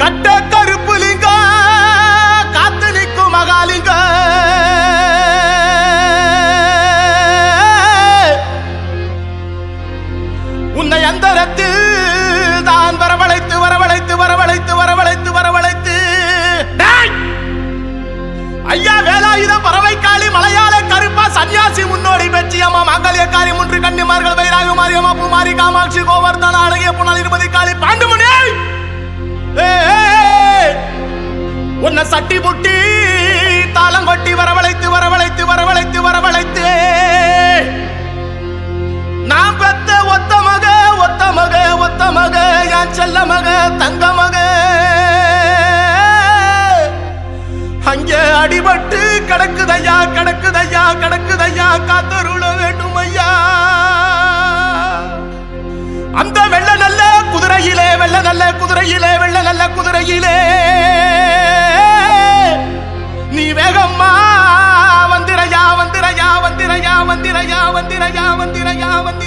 கட்ட கருப்புலிங்க காத்து நிற்கும் மகாலிங்க உன்னை அந்தரத்தில் தான் வரவழைத்து வரவழைத்து வரவழைத்து வரவழைத்து வரவழைத்து ஐயா வேலாயுத பறவைக்காளி மலையாள கருப்பா சன்னியாசி முன்னோடி பெற்றியம்மா மங்கலியக்காரி முன்று கன்னிமார்கள் வைராக மாரியம்மா பூமாரி காமாட்சி கோவர்தன அழகிய புனல் இருபதி காளி பாண்டுமுனி உன்னை சட்டி முட்டி தாளம் கொட்டி வரவழைத்து வரவழைத்து வரவழைத்து வரவழைத்து நான் பெத்த ஒத்த மக ஒத்த மக ஒத்த மக என் செல்ல மக தங்க மக அங்கே அடிபட்டு கிடக்குதையா கிடக்குதையா கிடக்குதையா காத்தருள வேண்டும் ஐயா அந்த வெள்ள நல்ல குதிரையிலே வெள்ள நல்ல குதிரையிலே வெள்ள நல்ல குதிரையிலே நீ வேகம்மா வந்திரையா வந்திரையா வந்திரையா வந்திரையா வந்திரையா வந்திரையா வந்திரையா